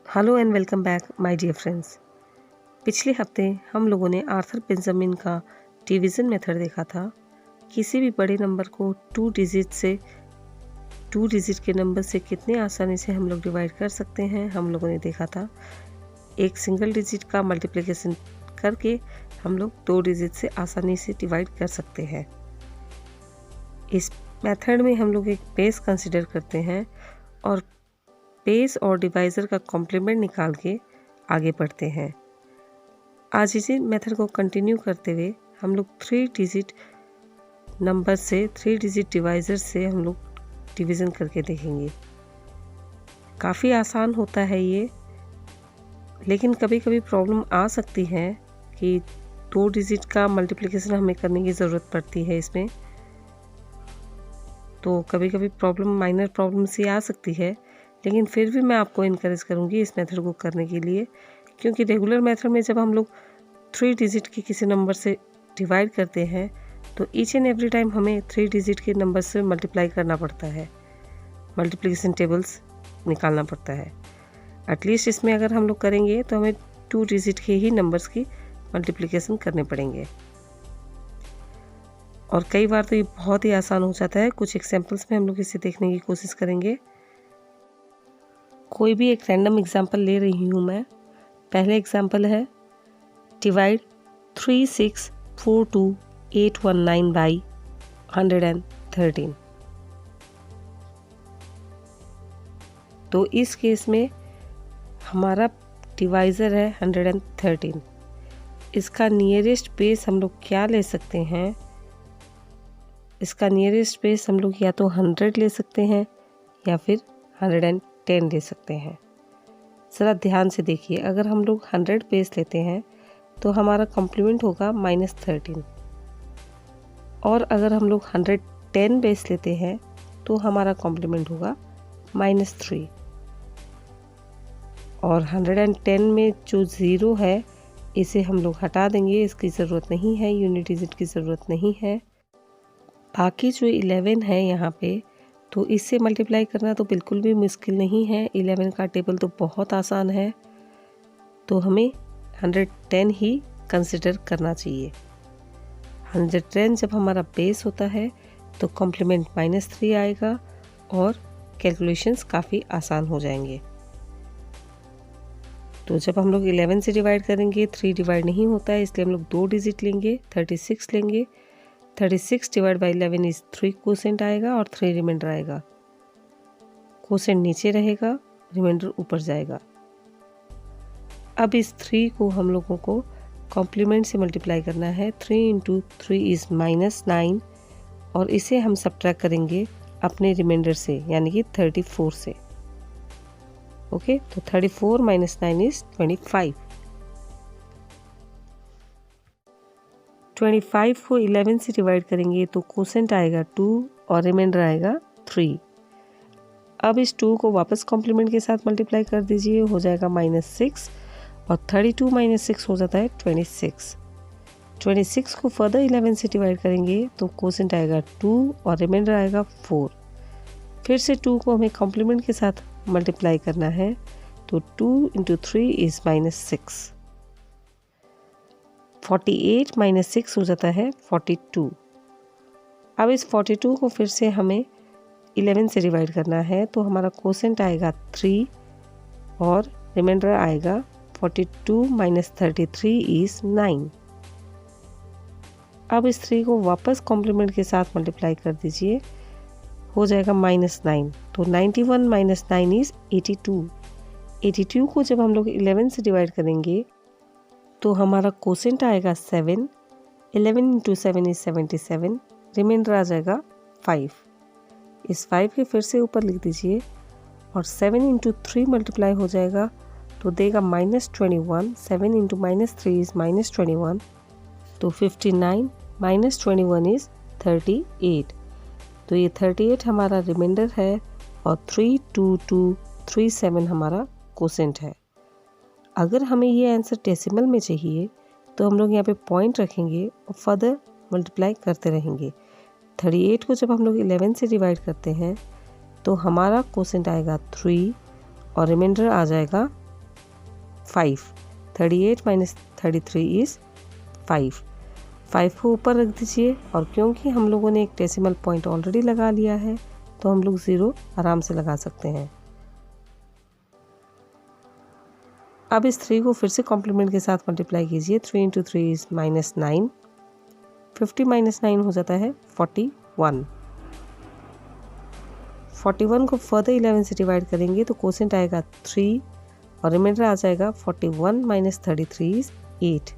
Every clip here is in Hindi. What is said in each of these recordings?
Hello and welcome back my dear friends. पिछले हफ्ते हम लोगों ने आर्थर बेंजामिन का डिवीज़न मेथड देखा था। किसी भी बड़े नंबर को टू डिजिट के नंबर से कितने आसानी से हम लोग डिवाइड कर सकते हैं हम लोगों ने देखा था। एक सिंगल डिजिट का मल्टीप्लिकेशन करके हम लोग 2 डिजिट से आसानी से डिवाइड कर सकते हैं। इस मेथड में हम लोग एक बेस कंसिडर करते हैं और बेस और डिवाइज़र का कॉम्प्लीमेंट निकाल के आगे बढ़ते हैं। आज इसी मेथड को कंटिन्यू करते हुए हम लोग 3 डिजिट नंबर से 3 डिजिट डिवाइज़र से हम लोग डिवीज़न करके देखेंगे। काफ़ी आसान होता है ये, लेकिन कभी कभी प्रॉब्लम आ सकती है कि 2 डिजिट का मल्टीप्लिकेशन हमें करने की ज़रूरत पड़ती है इसमें। तो कभी कभी माइनर प्रॉब्लम सी आ सकती है, लेकिन फिर भी मैं आपको इनकरेज करूँगी इस मेथड को करने के लिए, क्योंकि रेगुलर मेथड में जब हम लोग 3 डिजिट के किसी नंबर से डिवाइड करते हैं तो ईच एंड एवरी टाइम हमें 3 डिजिट के नंबर से मल्टीप्लाई करना पड़ता है, मल्टीप्लिकेशन टेबल्स निकालना पड़ता है। एटलीस्ट इसमें अगर हम लोग करेंगे तो हमें 2 डिजिट के ही नंबर्स की मल्टीप्लिकेशन करने पड़ेंगे, और कई बार तो ये बहुत ही आसान हो जाता है। कुछ एग्जाम्पल्स में हम लोग इसे देखने की कोशिश करेंगे। कोई भी एक रैंडम एग्जाम्पल ले रही हूँ मैं। पहले एग्जाम्पल है डिवाइड 3642819 बाई 113। तो इस केस में हमारा डिवाइज़र है 113। इसका नियरेस्ट बेस हम लोग क्या ले सकते हैं? इसका नियरेस्ट बेस हम लोग या तो 100 ले सकते हैं या फिर 110 ले सकते हैं। ज़रा ध्यान से देखिए, अगर हम लोग 100 बेस लेते हैं तो हमारा कॉम्प्लीमेंट होगा -13, और अगर हम लोग 110 बेस लेते हैं तो हमारा कॉम्प्लीमेंट होगा -3। और 110 में जो 0 है इसे हम लोग हटा देंगे, इसकी ज़रूरत नहीं है, यूनिट डिजिट की ज़रूरत नहीं है। बाकी जो 11 है यहाँ पे, तो इससे मल्टीप्लाई करना तो बिल्कुल भी मुश्किल नहीं है। 11 का टेबल तो बहुत आसान है, तो हमें 110 ही कंसिडर करना चाहिए। 110 जब हमारा बेस होता है तो कॉम्प्लीमेंट -3 आएगा और कैलकुलेशंस काफ़ी आसान हो जाएंगे। तो जब हम लोग 11 से डिवाइड करेंगे, 3 डिवाइड नहीं होता है, इसलिए हम लोग 2 डिजिट लेंगे, 36 लेंगे। 36 डिवाइड बाई 11 इज 3 कोसेंट आएगा और 3 रिमाइंडर आएगा। कोसेंट नीचे रहेगा, रिमाइंडर ऊपर जाएगा। अब इस 3 को हम लोगों को कॉम्प्लीमेंट से मल्टीप्लाई करना है। 3 इंटू 3 इज़ -9, और इसे हम सब्ट्रैक्ट करेंगे अपने रिमाइंडर से, यानी कि 34 से। ओके, तो 34 - 9 इज़ 25। 25 को 11 से डिवाइड करेंगे तो कोसेंट आएगा 2 और रिमाइंडर आएगा 3। अब इस 2 को वापस कॉम्प्लीमेंट के साथ मल्टीप्लाई कर दीजिए, हो जाएगा -6, और 32 - 6 हो जाता है 26। 26 को फर्दर 11 से डिवाइड करेंगे तो कोसेंट आएगा 2 और रिमाइंडर आएगा 4। फिर से 2 को हमें कॉम्प्लीमेंट के साथ मल्टीप्लाई करना है, तो 2 इंटू 3 इज़ -6। 48 - 6 हो जाता है 42। अब इस 42 को फिर से हमें 11 से डिवाइड करना है, तो हमारा कोसेंट आएगा 3 और रिमाइंडर आएगा 42 - 33 इज़ 9। अब इस 3 को वापस कॉम्प्लीमेंट के साथ मल्टीप्लाई कर दीजिए, हो जाएगा -9। तो 91 - 9 इज़ 82। 82 को जब हम लोग 11 से डिवाइड करेंगे तो हमारा कोसेंट आएगा 7। 11 इंटू 7 इज़ 77, रिमाइंडर आ जाएगा 5। इस 5 के फिर से ऊपर लिख दीजिए, और 7 इंटू 3 मल्टीप्लाई हो जाएगा तो देगा -21। 7 इंटू -3 इज़ -21, तो 59 - 21 इज़ 38। तो ये 38 हमारा रिमाइंडर है और 32237 हमारा कोसेंट है। अगर हमें ये आंसर डेसिमल में चाहिए तो हम लोग यहाँ पे पॉइंट रखेंगे और फर्दर मल्टीप्लाई करते रहेंगे। 38 को जब हम लोग 11 से डिवाइड करते हैं तो हमारा कोसेंट आएगा 3 और रिमाइंडर आ जाएगा 5। 38 माइनस 33 इज़ 5। 5 को ऊपर रख दीजिए और क्योंकि हम लोगों ने एक डेसिमल पॉइंट ऑलरेडी लगा लिया है तो हम लोग 0 आराम से लगा सकते हैं। अब इस 3 को फिर से कॉम्प्लीमेंट के साथ मल्टीप्लाई कीजिए। 3 इंटू 3 इज़ -9। 50 माइनस 9 हो जाता है 41। 41 को फर्दर 11 से डिवाइड करेंगे तो कोसेंट आएगा 3 और रिमाइंडर आ जाएगा 41 माइनस 33 इज़ 8।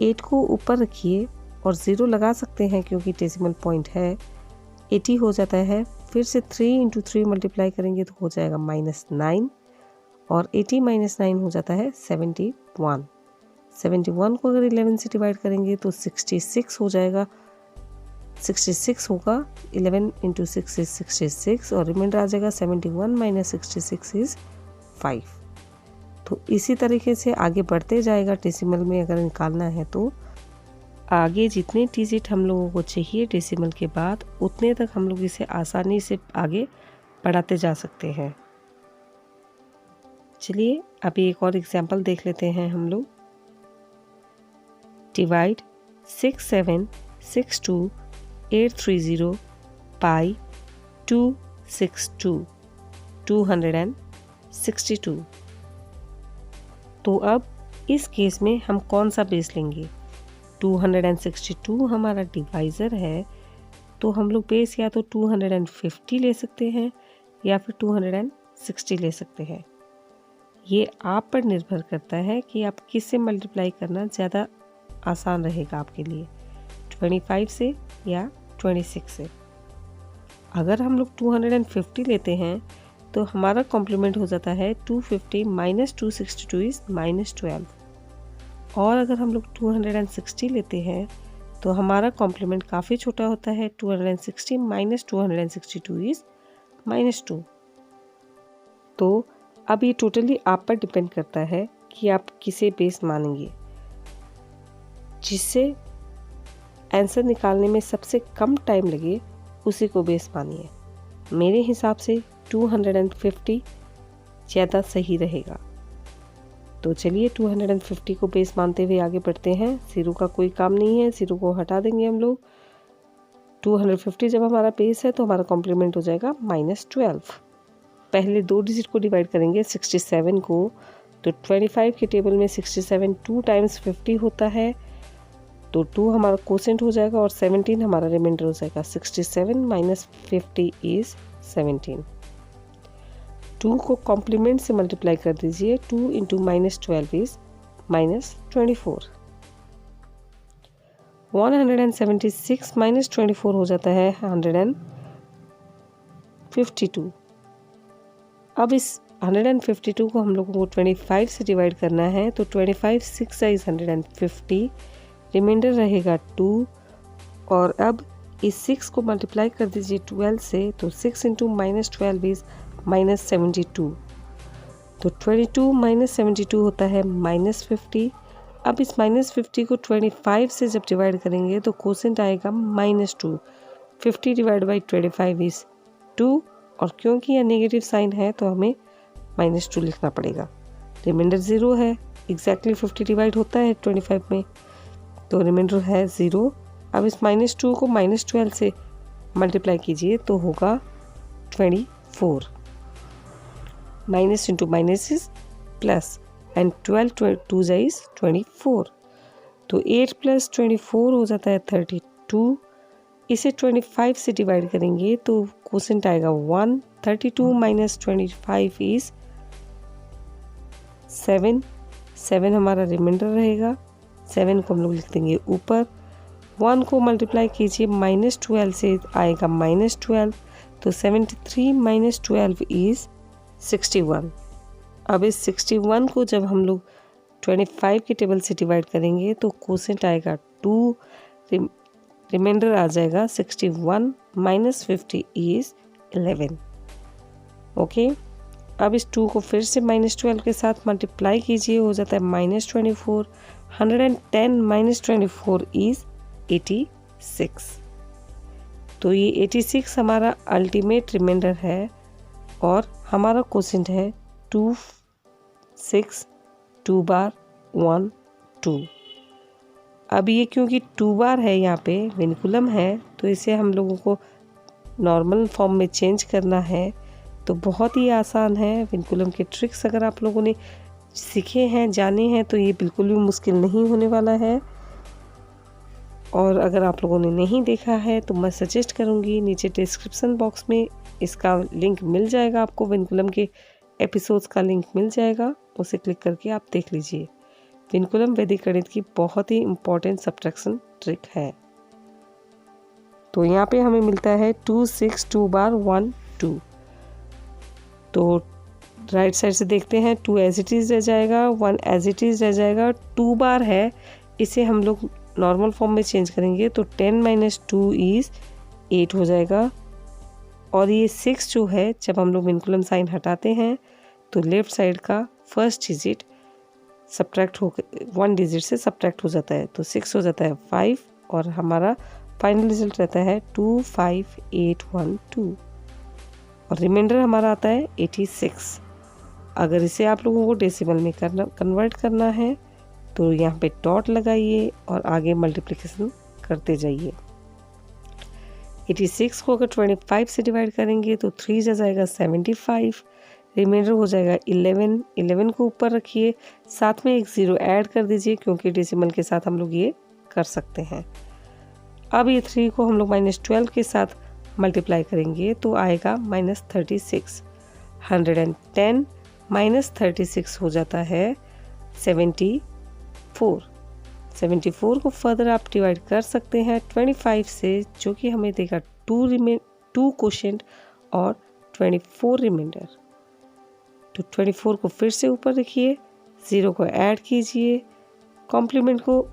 8 को ऊपर रखिए और 0 लगा सकते हैं क्योंकि डेसिमल पॉइंट है। 80 हो जाता है। फिर से 3 इंटू 3 मल्टीप्लाई करेंगे तो हो जाएगा -9 और 80 माइनस 9 हो जाता है 71। 71 को अगर 11 से डिवाइड करेंगे तो 66 हो जाएगा। 66 होगा, 11 इंटू 6 इज़ 66 और रिमाइंडर आ जाएगा 71 माइनस 66 इज़ 5। तो इसी तरीके से आगे बढ़ते जाएगा। डेसिमल में अगर निकालना है तो आगे जितने डिजिट हम लोगों को चाहिए डेसिमल के बाद उतने तक हम लोग इसे आसानी से आगे बढ़ाते जा सकते हैं। चलिए अभी एक और एग्जाम्पल देख लेते हैं हम लोग। Divide 6762 by 262 262। तो अब इस केस में हम कौन सा बेस लेंगे? 262 हमारा डिवाइज़र है तो हम लोग बेस या तो 250 ले सकते हैं या फिर 260 ले सकते हैं। ये आप पर निर्भर करता है कि आप किससे मल्टीप्लाई करना ज़्यादा आसान रहेगा आपके लिए, 25 से या 26 से। अगर हम लोग 250 लेते हैं तो हमारा कॉम्प्लीमेंट हो जाता है 250 माइनस 262 इज़ -12। और अगर हम लोग 260 लेते हैं तो हमारा कॉम्प्लीमेंट काफ़ी छोटा होता है। 260 माइनस 262 इज़ -2। तो अब ये टोटली आप पर डिपेंड करता है कि आप किसे बेस मानेंगे। जिससे आंसर निकालने में सबसे कम टाइम लगे उसी को बेस मानिए। मेरे हिसाब से 250 ज़्यादा सही रहेगा। तो चलिए 250 को बेस मानते हुए आगे बढ़ते हैं। 0 का कोई काम नहीं है, 0 को हटा देंगे हम लोग। 250 जब हमारा बेस है तो हमारा कॉम्प्लीमेंट हो जाएगा -12। पहले 2 डिजिट को डिवाइड करेंगे 67 को, तो 25 के टेबल में 67 2 टाइम्स 50 होता है तो 2 हमारा कोसेंट हो जाएगा और 17 हमारा रिमाइंडर हो जाएगा। 67 माइनस 50 इज़ 17। 2 को कॉम्प्लीमेंट से मल्टीप्लाई कर दीजिए। 2 इंटू -12 इज़ -24। 176 माइनस 24 हो जाता है 152। अब इस 152 को हम लोगों को 25 से डिवाइड करना है तो 25 6 इज़ 150, रिमाइंडर रहेगा 2। और अब इस 6 को मल्टीप्लाई कर दीजिए 12 से, तो 6 इंटू -12 इज़ -72। तो 22 माइनस 72 होता है -50। अब इस -50 को 25 से जब डिवाइड करेंगे तो कोसेंट आएगा -2। 50 डिवाइड बाई 25 इज़ 2 और क्योंकि यह नेगेटिव साइन है तो हमें -2 लिखना पड़ेगा। रिमाइंडर 0 है। एग्जैक्टली 50 डिवाइड होता है 25 में, तो रिमाइंडर है 0। अब इस -2 को -12 से मल्टीप्लाई कीजिए तो होगा 24। Minus into minus is plus and 12 2 is 24। तो 8 प्लस 24 हो जाता है 32। इसे 25 से डिवाइड करेंगे तो कोसेंट आएगा 1। 32 माइनस 25 इज 7। 7 हमारा रिमाइंडर रहेगा। 7 को हम लोग लिख देंगे ऊपर। 1 को मल्टीप्लाई कीजिए -12 से, आएगा -12। तो 73 माइनस 12 इज 61। अब इस 61 को जब हम लोग 25 के टेबल से डिवाइड करेंगे तो कोसेंट आएगा 2। रिमाइंडर आ जाएगा 61 माइनस 50 इज 11। ओके, अब इस 2 को फिर से -12 के साथ मल्टीप्लाई कीजिए, हो जाता है -24। 110 माइनस 24 इज 86। तो ये 86 हमारा अल्टीमेट रिमाइंडर है और हमारा कोसेंट है 26 2 बार 1 2। अब ये क्योंकि 2 बार है, यहाँ पे विनकुलम है, तो इसे हम लोगों को नॉर्मल फॉर्म में चेंज करना है। तो बहुत ही आसान है। विनकुलम के ट्रिक्स अगर आप लोगों ने सीखे हैं, जाने हैं, तो ये बिल्कुल भी मुश्किल नहीं होने वाला है। और अगर आप लोगों ने नहीं देखा है तो मैं सजेस्ट करूँगी, नीचे डिस्क्रिप्शन बॉक्स में इसका लिंक मिल जाएगा आपको, विनकुलम के एपिसोड्स का लिंक मिल जाएगा, उसे क्लिक करके आप देख लीजिए। विनकुलम वैदिक गणित की बहुत ही इम्पोर्टेंट सब्ट्रैक्शन ट्रिक है। तो यहाँ पे हमें मिलता है 2 6 2 बार 1 2। तो राइट साइड से देखते हैं, 2 एज इट इज़ रह जाएगा, 1 एज इट इज़ रह जाएगा। 2 बार है, इसे हम लोग नॉर्मल फॉर्म में चेंज करेंगे तो 10 - 2 इज़ 8 हो जाएगा। और ये 6 जो है, जब हम लोग विनकुलम साइन हटाते हैं तो लेफ्ट साइड का फर्स्ट डिजिट सब्ट्रैक्ट हो 1 डिजिट से सब्ट्रैक्ट हो जाता है, तो 6 हो जाता है 5 और हमारा फाइनल रिजल्ट रहता है 2 5 8 1 2 और रिमाइंडर हमारा आता है 86। अगर इसे आप लोगों को डेसिमल में कन्वर्ट करना है तो यहाँ पे डॉट लगाइए और आगे मल्टीप्लिकेशन करते जाइए। 86 को अगर 25 से डिवाइड करेंगे तो 3 जा जाएगा 75, रिमाइंडर हो जाएगा 11। 11 को ऊपर रखिए, साथ में एक 0 ऐड कर दीजिए क्योंकि डेसिमल के साथ हम लोग ये कर सकते हैं। अब ये 3 को हम लोग -12 के साथ मल्टीप्लाई करेंगे तो आएगा -36। 110 -36 हो जाता है 74। 74 को फर्दर आप डिवाइड कर सकते हैं 25 से, जो कि हमें देगा 2 क्वोशिएंट और 24 रिमाइंडर। तो 24 को फिर से ऊपर रखिए, 0 को ऐड कीजिए, कॉम्प्लीमेंट को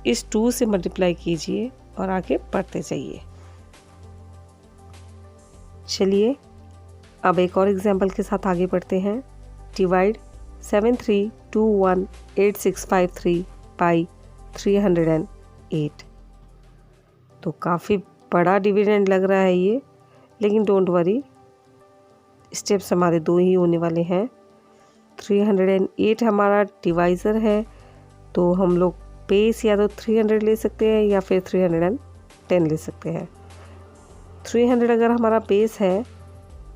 इस 2 से मल्टीप्लाई कीजिए और आगे बढ़ते जाइए। चलिए अब एक और एग्जाम्पल के साथ आगे बढ़ते हैं। Divide 73218653 by 308। तो काफ़ी बड़ा डिविडेंड लग रहा है ये, लेकिन डोंट वरी, स्टेप्स हमारे 2 ही होने वाले हैं। 308 हमारा डिवाइज़र है, तो हम लोग बेस या तो 300 ले सकते हैं या फिर 310 ले सकते हैं। 300 अगर हमारा बेस है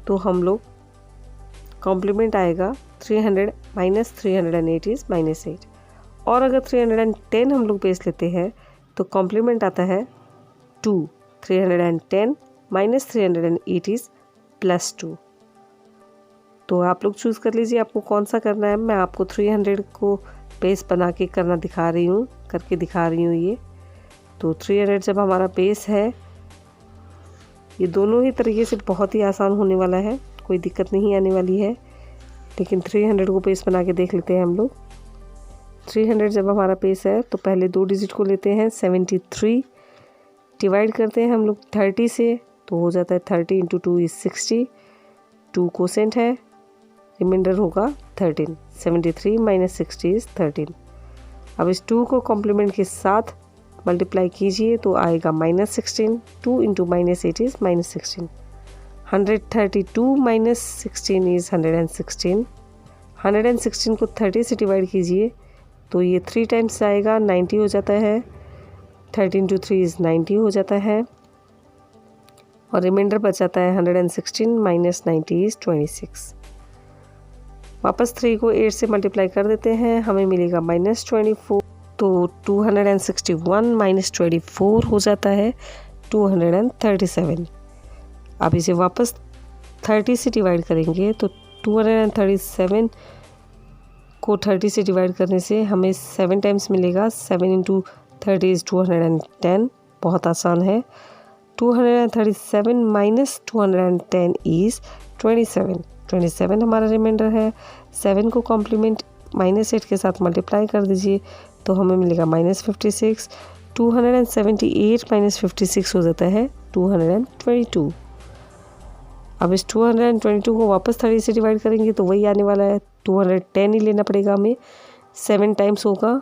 तो हम लोग कॉम्प्लीमेंट आएगा 300 - 308 इज़ -8। और अगर 310 हम लोग बेस लेते हैं तो कॉम्प्लीमेंट आता है 2। 310 - 308 इज़ +2। तो आप लोग चूज़ कर लीजिए आपको कौन सा करना है। मैं आपको 300 को बेस बना के करके दिखा रही हूँ ये। तो 300 जब हमारा बेस है, ये दोनों ही तरीके से बहुत ही आसान होने वाला है, कोई दिक्कत नहीं आने वाली है। लेकिन 300 को बेस बना के देख लेते हैं हम लोग। 300 जब हमारा बेस है तो पहले 2 डिजिट को लेते हैं 73, डिवाइड करते हैं हम लोग 30 से, तो हो जाता है 30 × 2 इज़ 60। 2 क्वोशिएंट है, रिमाइंडर होगा 13। 73 - 60 इज़ 13। अब इस 2 को कॉम्प्लीमेंट के साथ मल्टीप्लाई कीजिए तो आएगा -16। 2 × -8 इज़ -16। 132 - 16 इज़ 116। 116 को 30 से डिवाइड कीजिए तो ये 3 टाइम्स आएगा, 90 हो जाता है। 13 × 3 इज़ 90 हो जाता है और रिमाइंडर बच जाता है 116 - 90 इज़ 26। वापस 3 को 8 से मल्टीप्लाई कर देते हैं, हमें मिलेगा -24। तो 261 - 24 हो जाता है 237। अब इसे वापस 30 से डिवाइड करेंगे तो 237 को 30 से डिवाइड करने से हमें 7 टाइम्स मिलेगा। 7 × 30 इज़ 210, बहुत आसान है। 237 - 210 इज़ 27। 27 हमारा रिमाइंडर है। 7 को कॉम्प्लीमेंट -8 के साथ मल्टीप्लाई कर दीजिए तो हमें मिलेगा -56। 278 - 56 हो जाता है 222। अब इस 222 को वापस 30 से डिवाइड करेंगे तो वही आने वाला है, 210 ही लेना पड़ेगा हमें, 7 टाइम्स होगा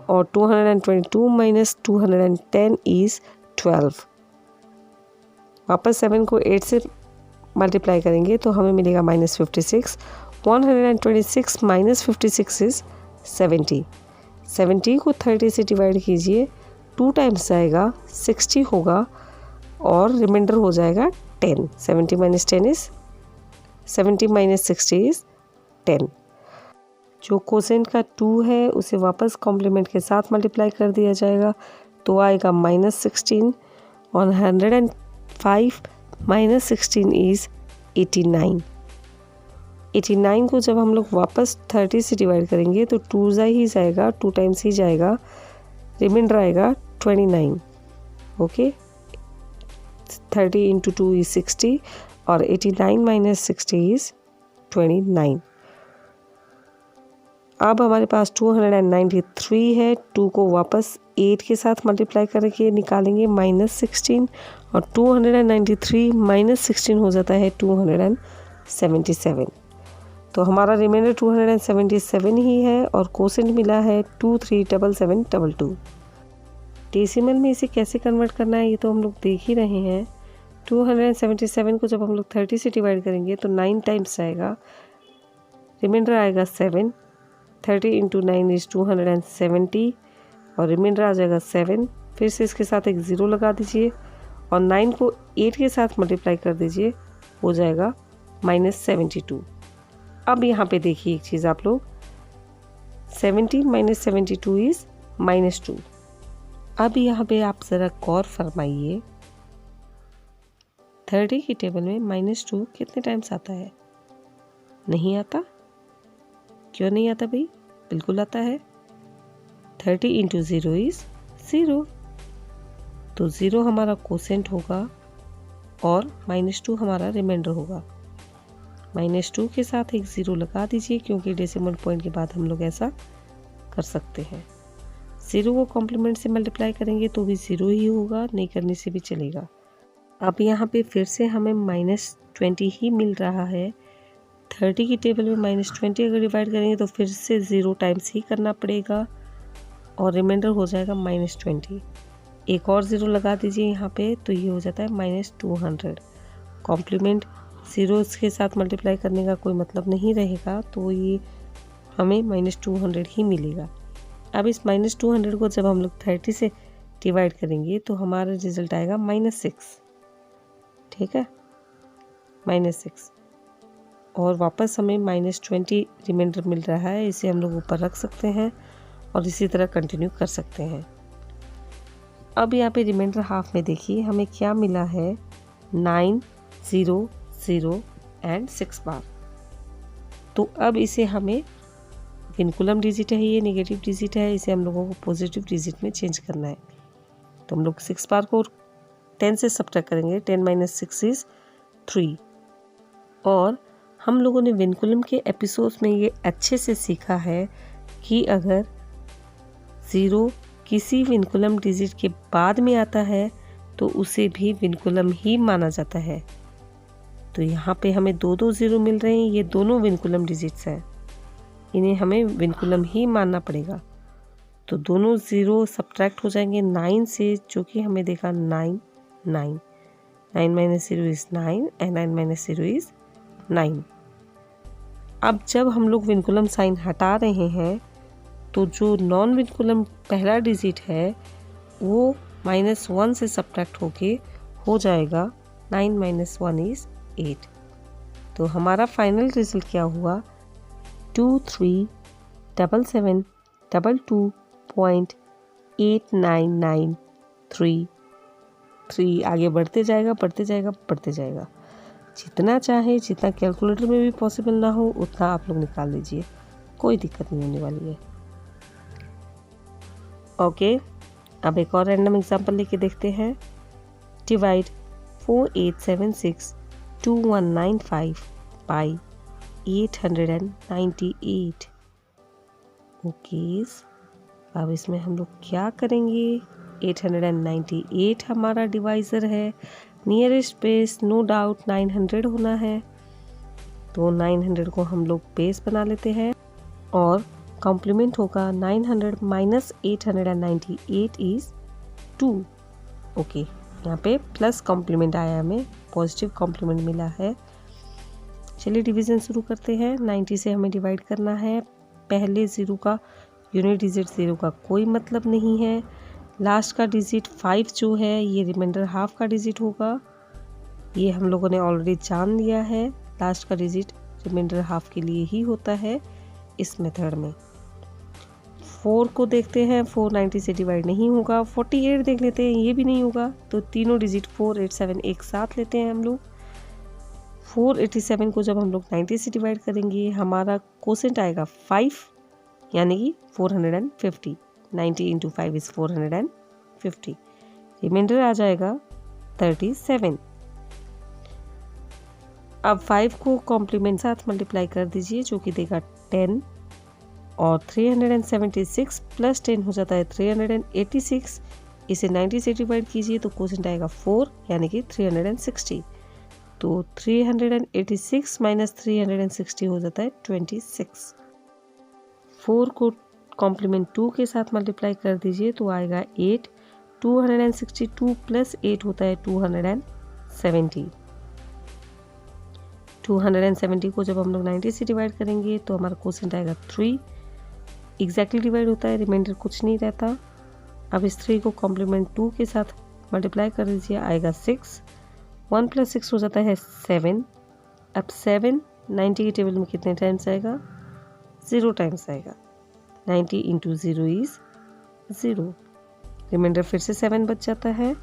और 222 - 210 इज़ 12। वापस 7 को 8 से मल्टीप्लाई करेंगे तो हमें मिलेगा -56 126 माइनस 56 इज 70। 70 को 30 से डिवाइड कीजिए, 2 टाइम्स जाएगा 60 होगा और रिमाइंडर हो जाएगा 10। 70 माइनस 10 इज 70 माइनस 60 इज 10। जो कोसेंट का 2 है उसे वापस कॉम्प्लीमेंट के साथ मल्टीप्लाई कर दिया जाएगा, तो आएगा -16 और 105 माइनस 16 इज 89। 89 को जब हम लोग वापस 30 से डिवाइड करेंगे तो 2 ही जाएगा, 2 टाइम्स ही जाएगा, रिमाइंडर आएगा 29। ओके, 30 इंटू 2 इज 60 और 89 माइनस 60 इज 29। अब हमारे पास 293 है। 2 को वापस 8 के साथ मल्टीप्लाई करके निकालेंगे -16 और 293 माइनस 16 हो जाता है 277। तो हमारा रिमाइंडर 277 ही है और कोसेंट मिला है 237722। डेसिमल में इसे कैसे कन्वर्ट करना है ये तो हम लोग देख ही रहे हैं। 277 को जब हम लोग 30 से डिवाइड करेंगे तो 9 टाइम्स आएगा, रिमाइंडर आएगा 7। 30 इंटू 9 इज 270 और रिमाइंडर आ जाएगा 7। फिर से इसके साथ एक ज़ीरो लगा दीजिए और 9 को 8 के साथ मल्टीप्लाई कर दीजिए, हो जाएगा -72। अब यहाँ पे देखिए एक चीज़ आप लोग, 70 माइनस 72 इज -2। अब यहाँ पे आप ज़रा गौर फरमाइए, 30 की टेबल में -2 कितने टाइम्स आता है? नहीं आता। क्यों नहीं आता भाई? बिल्कुल आता है। 30 इंटू 0 इज 0, तो 0 हमारा कोसेंट होगा और -2 हमारा रिमाइंडर होगा। -2 के साथ एक ज़ीरो लगा दीजिए क्योंकि डेसिमल पॉइंट के बाद हम लोग ऐसा कर सकते हैं। 0 को कॉम्प्लीमेंट से मल्टीप्लाई करेंगे तो भी 0 ही होगा, नहीं करने से भी चलेगा। अब यहाँ पे फिर से हमें -20 ही मिल रहा है। 30 की टेबल में -20 अगर डिवाइड करेंगे तो फिर से 0 टाइम्स ही करना पड़ेगा और रिमाइंडर हो जाएगा -20। एक और 0 लगा दीजिए यहाँ पे, तो ये हो जाता है -200। कॉम्प्लीमेंट 0 के साथ मल्टीप्लाई करने का कोई मतलब नहीं रहेगा, तो ये हमें -200 ही मिलेगा। अब इस -200 को जब हम लोग 30 से डिवाइड करेंगे तो हमारा रिजल्ट आएगा -6। ठीक है, -6 और वापस हमें -20 रिमाइंडर मिल रहा है। इसे हम लोग ऊपर रख सकते हैं और इसी तरह कंटिन्यू कर सकते हैं। अब यहाँ पे रिमाइंडर हाफ में देखिए हमें क्या मिला है, 9, 0, 0 एंड 6 बार। तो अब इसे हमें विनकुलम डिजिट है, ये नेगेटिव डिजिट है, इसे हम लोगों को पॉजिटिव डिजिट में चेंज करना है। तो हम लोग 6 बार को 10 से सब्ट्रैक्ट करेंगे, 10 माइनस 6 इज 3। और हम लोगों ने विनकुलम के एपिसोड्स में ये अच्छे से सीखा है कि अगर 0 किसी विनकुलम डिजिट के बाद में आता है तो उसे भी विनकुलम ही माना जाता है। तो यहाँ पे हमें 2 0 मिल रहे हैं, ये दोनों विनकुलम डिजिट्स हैं, इन्हें हमें विनकुलम ही मानना पड़ेगा। तो दोनों 0 सब्ट्रैक्ट हो जाएंगे 9 से, जो कि हमें देखा 9 9 9 minus 0 is 9 and 9 minus 0 is 9। अब जब हम लोग विनकुलम साइन हटा रहे हैं तो जो नॉन विनकुलम पहला डिजिट है वो -1 से सब्ट्रैक्ट होके हो जाएगा 9 माइनस 1 इज़ 8। तो हमारा फाइनल रिजल्ट क्या हुआ, 237722.8993। आगे बढ़ते जाएगा बढ़ते जाएगा बढ़ते जाएगा, जितना चाहे, जितना कैलकुलेटर में भी पॉसिबल ना हो उतना आप लोग निकाल लीजिए, कोई दिक्कत नहीं होने वाली है। ओके, अब एक और रैंडम एग्जांपल लेके देखते हैं। Divide 48762195 by 898। ओके, अब इसमें हम लोग क्या करेंगे, 898 हमारा डिवाइज़र है, नियरेस्ट बेस नो डाउट 900 होना है, तो 900 को हम लोग बेस बना लेते हैं और कॉम्प्लीमेंट होगा 900 माइनस 898 इज़ 2। यहाँ पे प्लस कॉम्प्लीमेंट आया, हमें पॉजिटिव कॉम्प्लीमेंट मिला है। चलिए डिवीज़न शुरू करते हैं। 90 से हमें डिवाइड करना है। पहले ज़ीरो का यूनिट डिजिट ज़ीरो का कोई मतलब नहीं है। लास्ट का डिजिट 5 जो है ये रिमाइंडर हाफ का डिजिट होगा, ये हम लोगों ने ऑलरेडी जान लिया है। लास्ट का डिजिट रिमाइंडर हाफ के लिए ही होता है इस मेथड में। 4 को देखते हैं, 4 90 से डिवाइड नहीं होगा। 48 देख लेते हैं, ये भी नहीं होगा। तो तीनों डिजिट 4 8 7 एक साथ लेते हैं हम लोग। 487 को जब हम लोग 90 से डिवाइड करेंगे हमारा कोसेंट आएगा 5 यानी कि 450। 90 इंटू 5 इज़ 450। रिमाइंडर आ जाएगा 37। अब 5 को कॉम्प्लीमेंट साथ मल्टीप्लाई कर दीजिए जो कि देगा 10 और 376 प्लस 10 हो जाता है 386। इसे 90 से डिवाइड कीजिए तो कोसेंट आएगा 4 यानी कि 360। तो 386 माइनस 360 हो जाता है 26। 4 को कॉम्प्लीमेंट 2 के साथ मल्टीप्लाई कर दीजिए तो आएगा 8। 262 प्लस 8 होता है 270। 270 को जब हम लोग 90 से डिवाइड करेंगे तो हमारा कोसेंट आएगा 3। एग्जैक्टली डिवाइड होता है, रिमाइंडर कुछ नहीं रहता। अब इस 3 को कॉम्प्लीमेंट 2 के साथ मल्टीप्लाई कर दीजिए, आएगा 6। 1 प्लस 6 हो जाता है 7। अब 7 90 के टेबल में कितने टाइम्स आएगा? 0 टाइम्स आएगा। 90 इंटू 0 इज़ 0। रिमाइंडर फिर से 7 बच जाता है।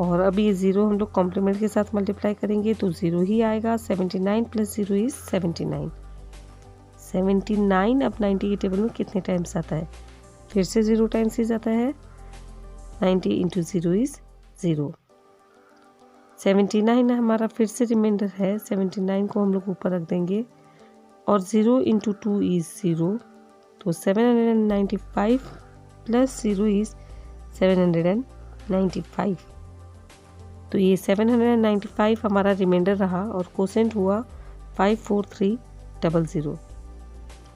और अब ये 0 हम लोग कॉम्प्लीमेंट के साथ मल्टीप्लाई करेंगे तो 0 ही आएगा। 79 प्लस 0 इज़ 79। 79 अब 90 के टेबल में कितने टाइम्स आता है? फिर से 0 टाइम्स ही जाता है। 90 इंटू 0 इज़ 0। 79 हमारा फिर से रिमाइंडर है। 79 को हम लोग ऊपर रख देंगे और 0 इंटू 2 इज़ 0। तो 795 प्लस 0 इज़ 795। तो ये 795 हमारा रिमाइंडर रहा और कोसेंट हुआ 54300।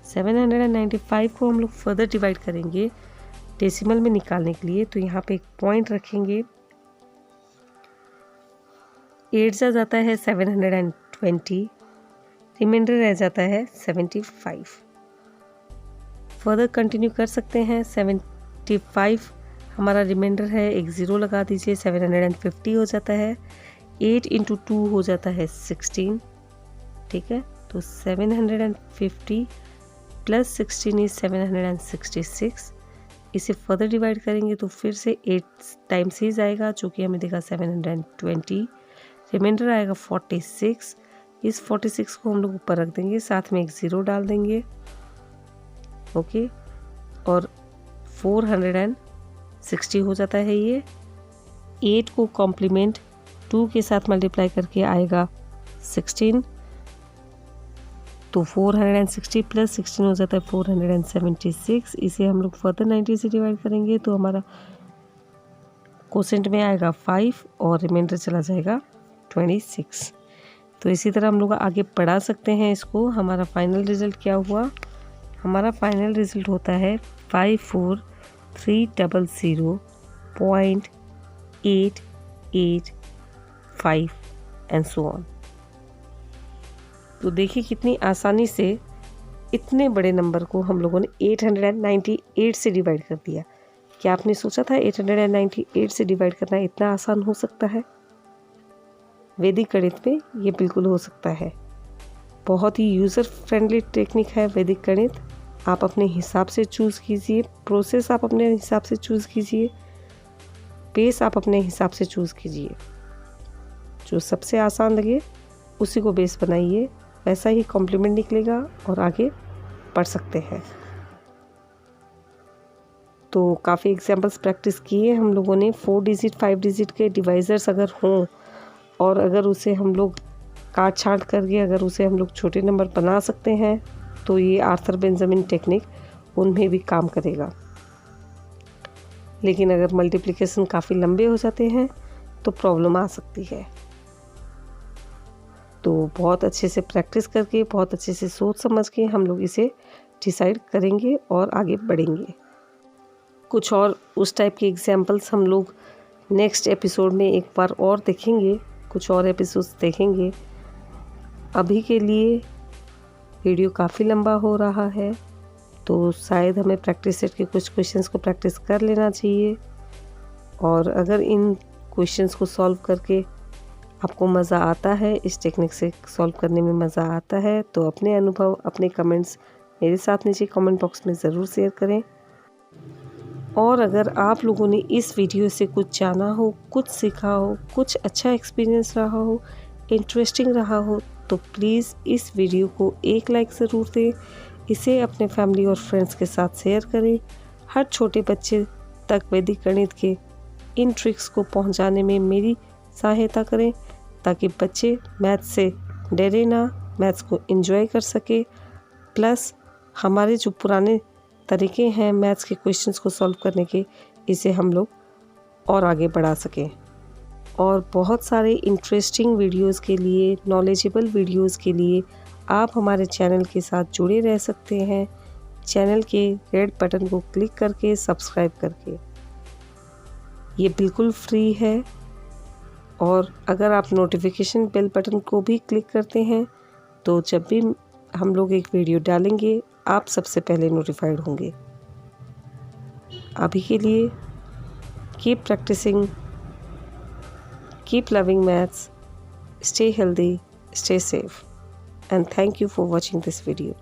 795 को हम लोग फर्दर डिवाइड करेंगे डेसिमल में निकालने के लिए। तो यहाँ पे एक पॉइंट रखेंगे। 8 जा जाता है 720, रिमाइंडर रह जाता है 75। फर्दर कंटिन्यू कर सकते हैं। 75 हमारा रिमाइंडर है, एक 0 लगा दीजिए, 750 हो जाता है। 8 इंटू 2 हो जाता है 16। ठीक है, तो 750 प्लस 16 इज 766। इसे फर्दर डिवाइड करेंगे तो फिर से 8 टाइम्स ही जाएगा जो कि हमें देगा 720। रिमाइंडर आएगा 46। इस 46 को हम लोग ऊपर रख देंगे, साथ में एक 0 डाल देंगे। ओके, और 460 हो जाता है ये। 8 को कॉम्प्लीमेंट 2 के साथ मल्टीप्लाई करके आएगा 16। तो 460 प्लस 16 हो जाता है 476। इसे हम लोग फर्दर 90 से डिवाइड करेंगे तो हमारा कोसेंट में आएगा 5 और रिमाइंडर चला जाएगा 26। तो इसी तरह हम लोग आगे बढ़ा सकते हैं इसको। हमारा फाइनल रिजल्ट क्या हुआ? हमारा फाइनल रिजल्ट होता है 54300.885 एंड सो ऑन। तो देखिए कितनी आसानी से इतने बड़े नंबर को हम लोगों ने 898 से डिवाइड कर दिया। क्या आपने सोचा था 898 से डिवाइड करना इतना आसान हो सकता है? वैदिक गणित में ये बिल्कुल हो सकता है। बहुत ही यूज़र फ्रेंडली टेक्निक है वैदिक गणित। आप अपने हिसाब से चूज़ कीजिए, प्रोसेस आप अपने हिसाब से चूज़ कीजिए, बेस आप अपने हिसाब से चूज़ कीजिए। जो सबसे आसान लगे उसी को बेस बनाइए, वैसा ही कॉम्प्लीमेंट निकलेगा और आगे बढ़ सकते हैं। तो काफ़ी एग्जाम्पल्स प्रैक्टिस किए हम लोगों ने। 4 डिजिट 5 डिजिट के डिवाइज़र्स अगर हों और अगर उसे हम लोग काट छाँट करके अगर उसे हम लोग छोटे नंबर बना सकते हैं तो ये आर्थर बेंजामिन टेक्निक उनमें भी काम करेगा। लेकिन अगर मल्टीप्लिकेशन काफ़ी लंबे हो जाते हैं तो प्रॉब्लम आ सकती है। तो बहुत अच्छे से प्रैक्टिस करके, बहुत अच्छे से सोच समझ के हम लोग इसे डिसाइड करेंगे और आगे बढ़ेंगे। कुछ और उस टाइप के एग्जाम्पल्स हम लोग नेक्स्ट एपिसोड में एक बार और देखेंगे, कुछ और एपिसोड्स देखेंगे अभी के लिए वीडियो काफ़ी लंबा हो रहा है, तो शायद हमें प्रैक्टिस सेट के कुछ क्वेश्चंस को प्रैक्टिस कर लेना चाहिए। और अगर इन क्वेश्चंस को सॉल्व करके आपको मज़ा आता है, इस टेक्निक से सॉल्व करने में मज़ा आता है, तो अपने अनुभव, अपने कमेंट्स मेरे साथ नीचे कमेंट बॉक्स में ज़रूर शेयर करें। और अगर आप लोगों ने इस वीडियो से कुछ जाना हो, कुछ सीखा हो, कुछ अच्छा एक्सपीरियंस रहा हो, इंटरेस्टिंग रहा हो, तो प्लीज़ इस वीडियो को एक लाइक ज़रूर दें। इसे अपने फैमिली और फ्रेंड्स के साथ शेयर करें। हर छोटे बच्चे तक वैदिक गणित के इन ट्रिक्स को पहुंचाने में मेरी सहायता करें, ताकि बच्चे मैथ्स से डरे ना, मैथ्स को एंजॉय कर सके। प्लस हमारे जो पुराने तरीके हैं मैथ्स के क्वेश्चंस को सॉल्व करने के, इसे हम लोग और आगे बढ़ा सकें। और बहुत सारे इंटरेस्टिंग वीडियोस के लिए, नॉलेजेबल वीडियोस के लिए आप हमारे चैनल के साथ जुड़े रह सकते हैं, चैनल के रेड बटन को क्लिक करके, सब्सक्राइब करके। ये बिल्कुल फ्री है। और अगर आप नोटिफिकेशन बेल बटन को भी क्लिक करते हैं, तो जब भी हम लोग एक वीडियो डालेंगे, आप सबसे पहले नोटिफाइड होंगे। अभी के लिए keep practicing, keep loving maths, stay healthy, stay safe, and thank you for watching this video.